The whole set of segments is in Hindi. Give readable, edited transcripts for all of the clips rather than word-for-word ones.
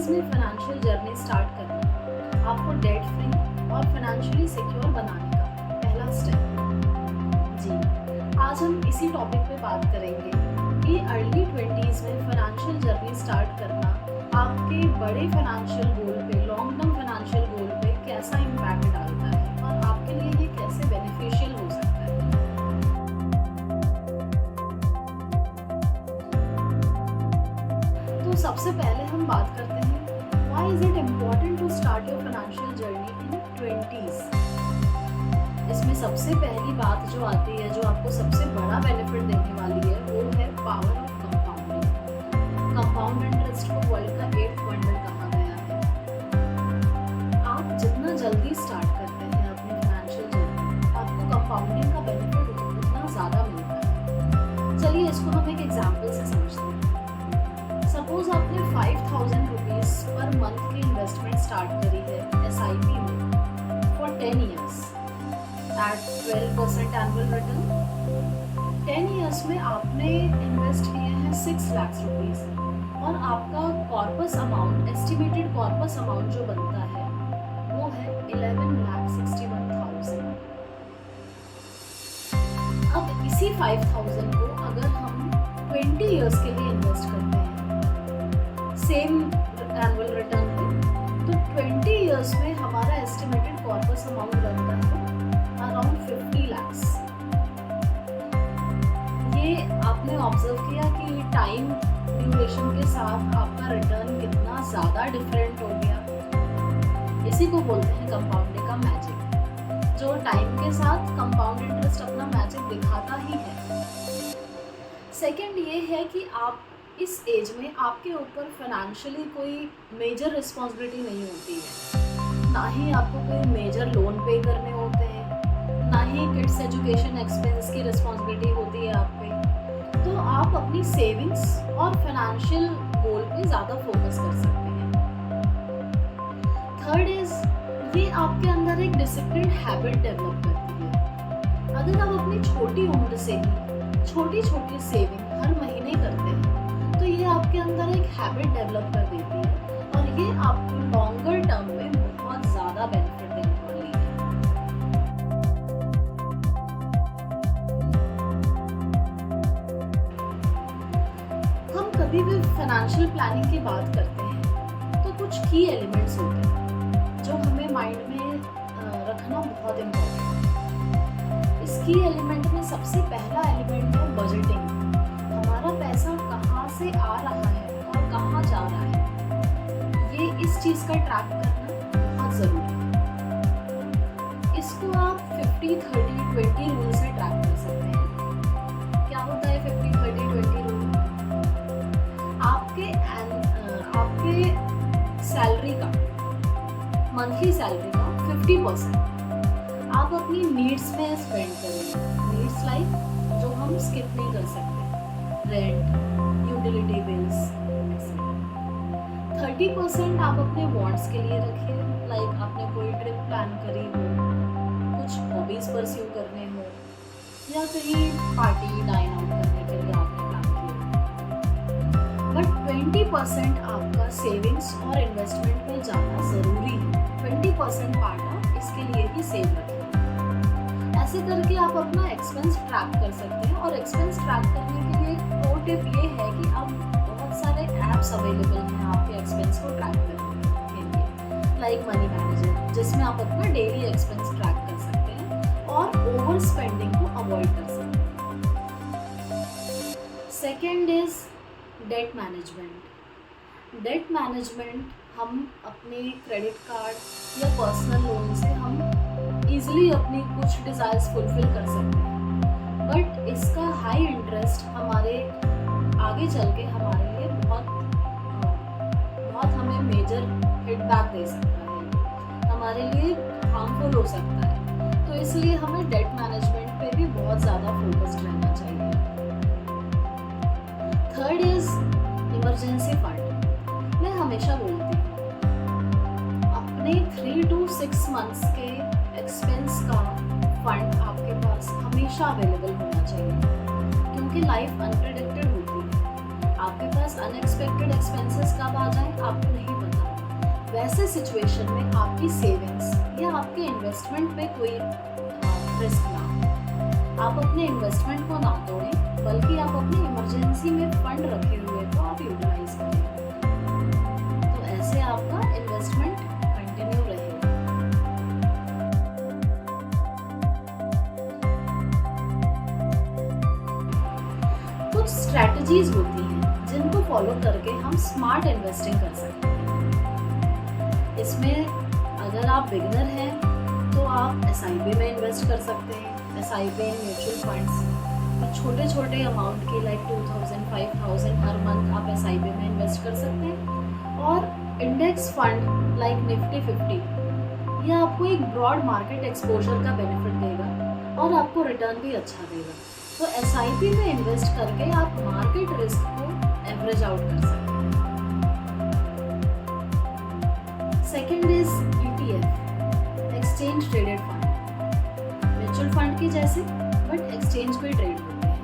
में फाइनेंशियल जर्नी स्टार्ट करना आपको डेट फ्री और फाइनेंशियली सिक्योर बनाने का पहला स्टेप जी। आज हम इसी टॉपिक पे बात करेंगे कि अर्ली 20s में फाइनेंशियल जर्नी स्टार्ट करना आपके बड़े फाइनेंशियल गोल पे, लॉन्ग टर्म फाइनेंशियल गोल पे कैसा इम्पैक्ट डालता है और आपके लिए ये कैसे बेनिफिशियल हो सकता है। तो सबसे पहले हम बात करते हैं why is it important to start your financial journey in 20s। इसमें सबसे पहली बात जो आती है, जो आपको सबसे बड़ा बेनिफिट देने वाली है, वो है power of compounding. Compound interest को वर्ल्ड का 8th वंडर कहा गया है। आप जितना जल्दी स्टार्ट करते हैं अपनी फाइनेंशियल जर्नी, आपको कंपाउंडिंग का बेनिफिट उतना ज़्यादा मिलता है। चलिए इसको हम एक एग्जाम्पल से समझते हैं। सपोज आपने 5000 रुपीज़ पर मंथ की इन्वेस्टमेंट स्टार्ट करी है SIP में for 10 years at 12% annual return. 10 years में आपने इन्वेस्ट किए हैं 6 लाख रुपीज़ और आपका corpus amount, estimated corpus amount जो बनता है वो है 11,61,000। अब इसी 5000 को अगर हम 20 ईयर्स के लिए इन्वेस्ट करते हैं सेम एनुअल रिटर्न पे, तो 20 ईयर्स में हमारा एस्टिमेटेड कॉर्पस अमाउंट बनता है अराउंड 50 lakhs। ये आपने ऑब्जर्व किया कि टाइम ड्यूरेशन के साथ आपका रिटर्न कितना ज़्यादा डिफरेंट हो गया। इसी को बोलते हैं कंपाउंडिंग का मैजिक, जो टाइम के साथ कंपाउंड इंटरेस्ट अपना मैजिक दिखाता ही है। सेकेंड ये है कि आप इस एज में आपके ऊपर फाइनेंशियली कोई मेजर रिस्पॉन्सिबिलिटी नहीं होती है, ना ही आपको कोई मेजर लोन पे करने होते हैं, ना ही किड्स एजुकेशन एक्सपेंस की रिस्पॉन्सिबिलिटी होती है आप पे। तो आप अपनी सेविंग्स और फाइनेंशियल गोल पे ज़्यादा फोकस कर सकते हैं। थर्ड इज ये आपके अंदर एक डिसिप्लिन हैबिट डेवलप करती है। अगर आप अपनी छोटी उम्र से ही छोटी छोटी सेविंग हर महीने करते हैं तो ये आपके अंदर एक हैबिट डेवलप कर देती है और ये आपको लॉन्गर टर्म में बहुत ज़्यादा बेनिफिट देने वाली है। हम कभी भी फाइनेंशियल प्लानिंग की बात करते हैं तो कुछ की एलिमेंट्स होते हैं जो हमें माइंड में रखना बहुत इम्पोर्टेंट है। इस की एलिमेंट में सबसे पहला एलिमेंट है बजटिंग। हमारा पैसा कहाँ से आ रहा है और कहाँ जा रहा है, ये इस चीज़ का ट्रैक करना बहुत ज़रूरी है। इसको आप 50-30-20 रूल से ट्रैक कर सकते हैं। क्या होता है 50-30-20 रूल? आपके सैलरी का, मंथली सैलरी का 50% आप अपनी नीड्स में स्पेंड करेंगे। नीड्स लाइक जो हम स्किप नहीं कर सकते, रेंट, यूटिलिटी बिल्स। 30% आप अपने वांट्स के लिए रखिए, लाइक आपने कोई ट्रिप प्लान करी हो, कुछ हॉबीज परस्यू करने हो, या कहीं पार्टी डाइन आउट करने के लिए आपने प्लान किया। बट 20% आपका सेविंग्स और इन्वेस्टमेंट में जाना ज़रूरी है। 20% पार्ट आप इसके लिए ही सेव रखें। ऐसे करके आप अपना एक्सपेंस ट्रैक कर सकते हैं। और एक्सपेंस ट्रैक करने के लिए प्रो टिप ये है कि अब बहुत सारे ऐप्स अवेलेबल हैं आपके एक्सपेंस को ट्रैक करने के लिए, लाइक मनी मैनेजर, जिसमें आप अपना डेली एक्सपेंस ट्रैक कर सकते हैं और ओवर स्पेंडिंग को अवॉइड कर सकते हैं। Second is debt management. Debt management हम अपने क्रेडिट कार्ड या पर्सनल लोन से हम ईजिली अपनी कुछ डिज़ायर्स फुलफिल कर सकते हैं, बट इसका हाई इंटरेस्ट हमारे आगे चल के हमारे लिए बहुत हमें मेजर फीडबैक दे सकता है, हमारे लिए हार्मफुल हो सकता है। तो इसलिए हमें डेट मैनेजमेंट पे भी बहुत ज़्यादा फोकस्ड रहना चाहिए। Third is emergency fund. मैं हमेशा बोलती हूँ अपने 3 to 6 मंथ्स के एक्सपेंस का फंड आपके पास हमेशा अवेलेबल होना चाहिए, क्योंकि लाइफ अनप्रेडिक्टेड होती है। आपके पास अनएक्सपेक्टेड एक्सपेंसेस कब आ जाए आपको नहीं पता। वैसे सिचुएशन में आपकी सेविंग्स या आपके इन्वेस्टमेंट पे कोई रिस्क ना हो। आप अपने इन्वेस्टमेंट को ना तोड़ें, बल्कि आप अपने इमरजेंसी में फंड रखे हुए को आप यूटिलाइज करें। तो ऐसे आपका इन्वेस्टमेंट कंटिन्यू रहेगा। कुछ स्ट्रैटेजीज होती हैं जिनको फॉलो करके हम स्मार्ट इन्वेस्टिंग कर सकते हैं। इसमें अगर आप बिगिनर हैं तो आप SIP में इन्वेस्ट कर सकते हैं। SIP इन म्यूचुअल फंड्स छोटे छोटे अमाउंट के लाइक 2000 5000 हर मंथ आप SIP में इन्वेस्ट कर सकते हैं। और इंडेक्स फंड लाइक निफ्टी 50 यह आपको एक ब्रॉड मार्केट एक्सपोजर का बेनिफिट देगा और आपको रिटर्न भी अच्छा देगा। तो SIP में इन्वेस्ट करके आप मार्केट रिस्क को एवरेज आउट कर सकते हैं। Second is ETF, exchange traded fund. Mutual fund के जैसे बट एक्सचेंज पे ट्रेड होते हैं।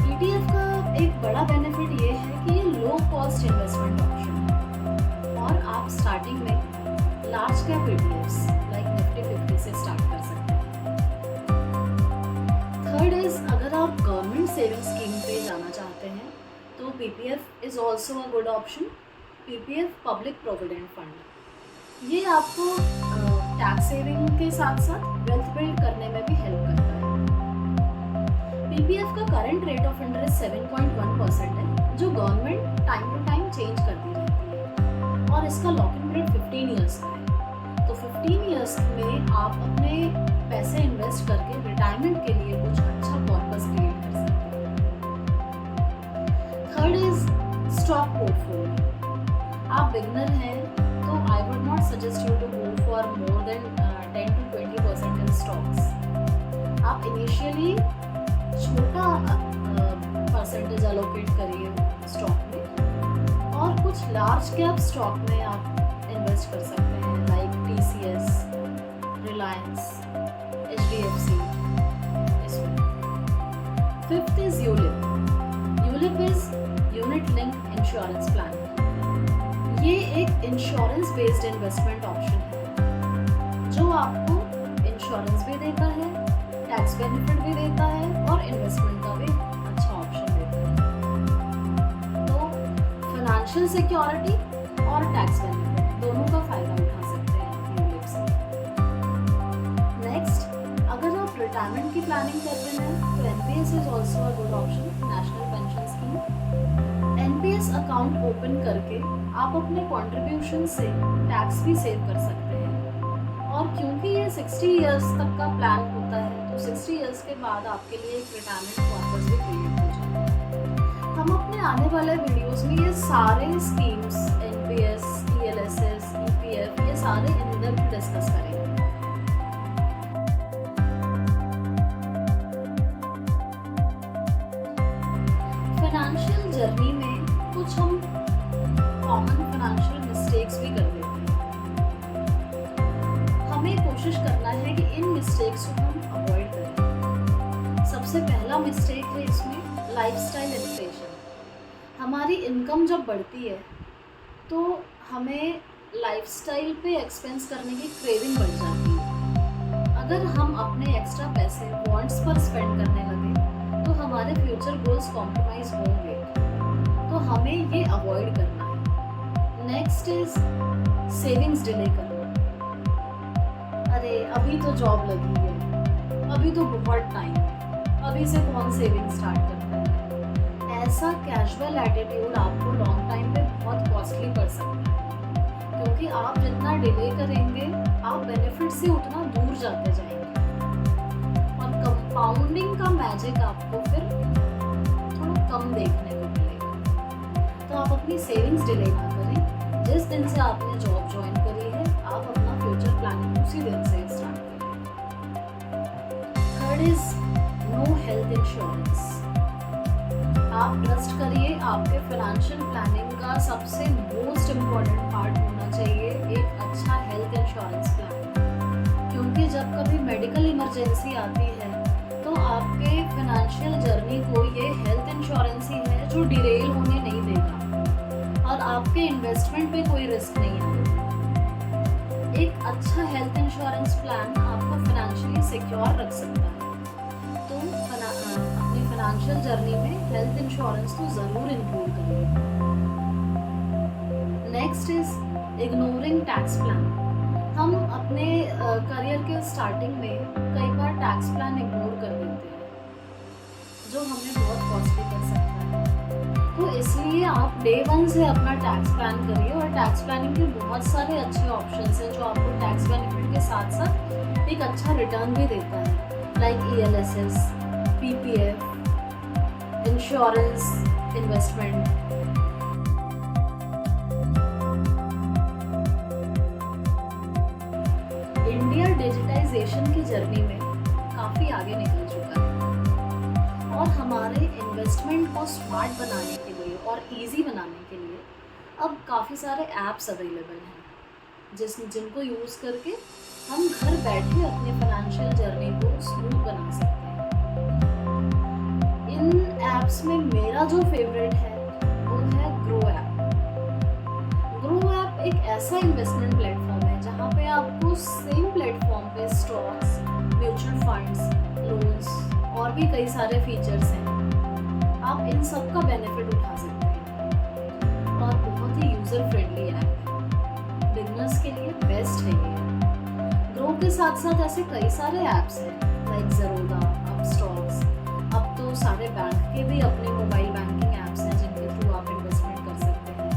ETF का एक बड़ा बेनिफिट ये है कि ये लो कॉस्ट इन्वेस्टमेंट ऑप्शन है और आप स्टार्टिंग में large cap ETFs like Nifty 50 से स्टार्ट कर सकते हैं। थर्ड इज अगर आप गवर्नमेंट सेविंग स्कीम पे जाना चाहते हैं तो PPF is also a good option. PPF public provident fund ये आपको टैक्स सेविंग के साथ साथ वेल्थ बिल्ड करने में भी हेल्प करता है। PPF का करंट रेट ऑफ इंटरेस्ट 7.1% है, जो government time to time change करती रहती है और इसका लॉक इन पीरियड 15 ईयर्स का है। तो 15 ईयर्स में आप अपने पैसे इन्वेस्ट करके रिटायरमेंट के लिए कुछ अच्छा पर्पस क्रिएट कर सकते हैं। Third is stock portfolio. आप बिगनर हैं तो I would not suggest you to go for more than 10 to 20% in stocks. आप इनिशियली छोटा परसेंटेज एलोकेट करिए स्टॉक में और कुछ लार्ज कैप स्टॉक में आप इन्वेस्ट कर सकते हैं लाइक TCS, रिलायंस, HDFC इसमें। Fifth is ULIP. ULIP is unit linked insurance plan. ये एक इंश्योरेंस बेस्ड इन्वेस्टमेंट ऑप्शन है जो आपको इंश्योरेंस भी देता है, टैक्स बेनिफिट भी देता है और इन्वेस्टमेंट का भी अच्छा ऑप्शन देता है। तो फाइनेंशियल सिक्योरिटी और टैक्स बेनिफिट दोनों का फायदा उठा सकते हैं यूलिप से। नेक्स्ट, अगर आप रिटायरमेंट की प्लानिंग कर रहे हैं तो NPS is also a good option, national pension scheme. NPS account open करके आप अपने कंट्रीब्यूशन से टैक्स भी सेव कर सकते हैं और क्योंकि ये 60 इयर्स तक का प्लान होता है तो 60 इयर्स के बाद आपके लिए एक रिटायरमेंट पर्पस भी क्रिएट हो जाता है। हम अपने आने वाले वीडियोस में ये सारे स्कीम्स NPS, ELSS, EPF ये सारे इन डेप्थ डिस्कस करेंगे। फाइनेंशियल जर्नी में कुछ हम कॉमन फाइनेंशियल मिस्टेक्स भी कर देते हैं। हमें कोशिश करना है कि इन मिस्टेक्स को हम अवॉइड करें। सबसे पहला मिस्टेक है इसमें लाइफस्टाइल इन्फ्लेशन। हमारी इनकम जब बढ़ती है तो हमें लाइफस्टाइल पे एक्सपेंस करने की क्रेविंग बढ़ जाती है। अगर हम अपने एक्स्ट्रा पैसे वॉन्ट्स पर स्पेंड करने लगे तो हमारे फ्यूचर गोल्स कॉम्प्रोमाइज होंगे, तो हमें ये अवॉइड करना है। नेक्स्ट इज सेविंग्स डिले करना। अरे अभी तो जॉब लगी है, अभी तो बहुत टाइम है, अभी से कौन सेविंग स्टार्ट करता है। ऐसा कैजुअल एटीट्यूड आपको लॉन्ग टाइम पे बहुत कॉस्टली पड़ सकता है, क्योंकि आप जितना डिले करेंगे आप बेनिफिट से उतना दूर जाते जाएंगे और कंपाउंडिंग का मैजिक आपको फिर थोड़ा कम देखने को मिलेगा। तो आप अपनी सेविंग्स डिले ना करें। जिस दिन से आपने जॉब ज्वाइन करी है आप अपना फ्यूचर प्लानिंग उसी दिन से स्टार्ट करें। Third is no health insurance. आप ट्रस्ट करिए, आपके फाइनेंशियल प्लानिंग का सबसे मोस्ट इम्पॉर्टेंट पार्ट होना चाहिए एक अच्छा हेल्थ इंश्योरेंस प्लान, क्योंकि जब कभी मेडिकल इमरजेंसी आती है तो आपके फाइनेंशियल जर्नी को ये हेल्थ इंश्योरेंस ही है जो डिरेल होने नहीं देगा और आपके इन्वेस्टमेंट पे कोई रिस्क नहीं है। एक अच्छा हेल्थ इंश्योरेंस प्लान आपको फाइनेंशियली सिक्योर रख सकता है। तो अपनी फाइनेंशियल जर्नी में हेल्थ इंश्योरेंस तो ज़रूर इंक्लूड करिए। Next is ignoring tax plan. हम अपने करियर के स्टार्टिंग में कई बार टैक्स प्लान इग्नोर कर देते हैं, जो हमें बहुत कॉस्टली कर सकता है। तो इसलिए आप डे 1 से अपना टैक्स प्लान करिए, और टैक्स प्लानिंग के बहुत सारे अच्छे ऑप्शंस हैं जो आपको टैक्स बेनिफिट के साथ साथ एक अच्छा रिटर्न भी देता है, like ELSS, PPF, insurance, investment. India digitization की जर्नी में काफ़ी आगे निकल चुका है, और हमारे इन्वेस्टमेंट को स्मार्ट बनाने के लिए और इजी बनाने के लिए अब काफ़ी सारे ऐप्स अवेलेबल हैं जिनको यूज़ करके हम घर बैठे अपने फाइनेंशियल जर्नी को स्मूथ बना सकते हैं। इन ऐप्स में मेरा जो फेवरेट है वो है ग्रो ऐप। ग्रो ऐप एक ऐसा इन्वेस्टमेंट प्लेटफॉर्म है जहाँ पे आपको सेम प्लेटफॉर्म पे स्टॉक्स, म्यूचुअल फंड्स, लोन्स और भी कई सारे फीचर्स हैं। आप इन सब का बेनिफिट उठा सकते हैं, और बहुत ही यूज़र फ्रेंडली ऐप है। बिगनर्स के लिए बेस्ट है ये। ग्रो के साथ साथ ऐसे कई सारे ऐप्स हैं, लाइक ज़रोदा, अपस्टॉक्स। अब तो सारे बैंक के भी अपने मोबाइल बैंकिंग ऐप्स हैं जिनके थ्रू आप इन्वेस्टमेंट कर सकते हैं।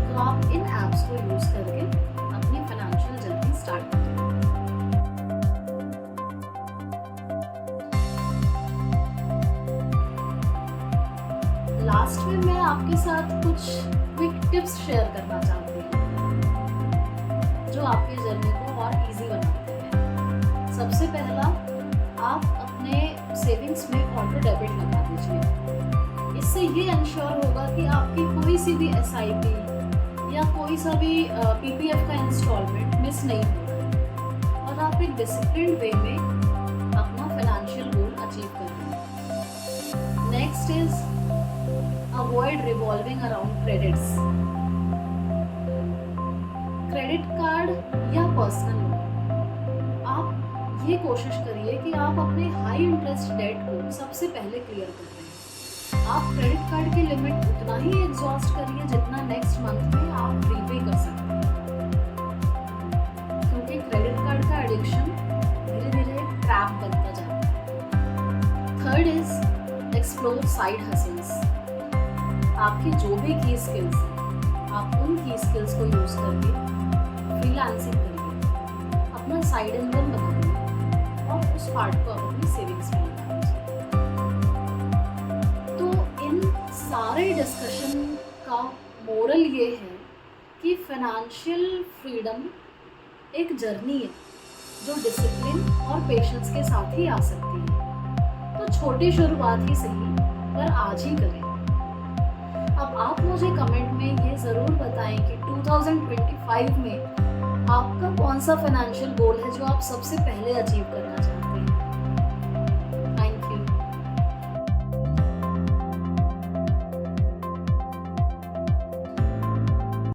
तो आप इन ऐप्स को यूज़ करके अपनी फाइनेंशियल जर्नी स्टार्ट करें। लास्ट में मैं आपके साथ कुछ क्विक टिप्स शेयर करना चाहती हूँ जो आपकी जर्नी को और इजी बनाते हैं। सबसे पहला, आप अपने सेविंग्स में ऑटो डेबिट लगा दीजिए। इससे ये इंश्योर होगा कि आपकी कोई सी भी SIP या कोई सा भी PPF का इंस्टॉलमेंट मिस नहीं होगा, और आप एक डिसिप्लिन्ड वे में अपना फाइनेंशियल गोल अचीव करेंगे। Next is avoid revolving around credits. Credit card या पर्सनल लोन, आप ये कोशिश करिए कि आप अपने हाई इंटरेस्ट डेट को सबसे पहले क्लियर कर दें। आप क्रेडिट कार्ड की लिमिट उतना ही एग्जॉस्ट करिए जितना नेक्स्ट मंथ में आप रीपे कर सकते हैं, क्योंकि क्रेडिट कार्ड का एडिक्शन धीरे धीरे ट्रैप बनता जाता है। Third is explore side hustles. आपकी जो भी की स्किल्स हैं, आप उन की स्किल्स को यूज़ करके फ्रीलांसिंग करिए, अपना साइड इनकम बनाइए, और उस पार्ट को आप अपनी सेविंग्स में लगाइए। तो इन सारे डिस्कशन का मोरल ये है कि फाइनेंशियल फ्रीडम एक जर्नी है जो डिसिप्लिन और पेशेंस के साथ ही आ सकती है। तो छोटी शुरुआत ही सही, पर आज ही करें। अब आप मुझे कमेंट में ये ज़रूर बताएं कि 2025 में आपका कौन सा फाइनेंशियल गोल है जो आप सबसे पहले अचीव करना चाहते हैं।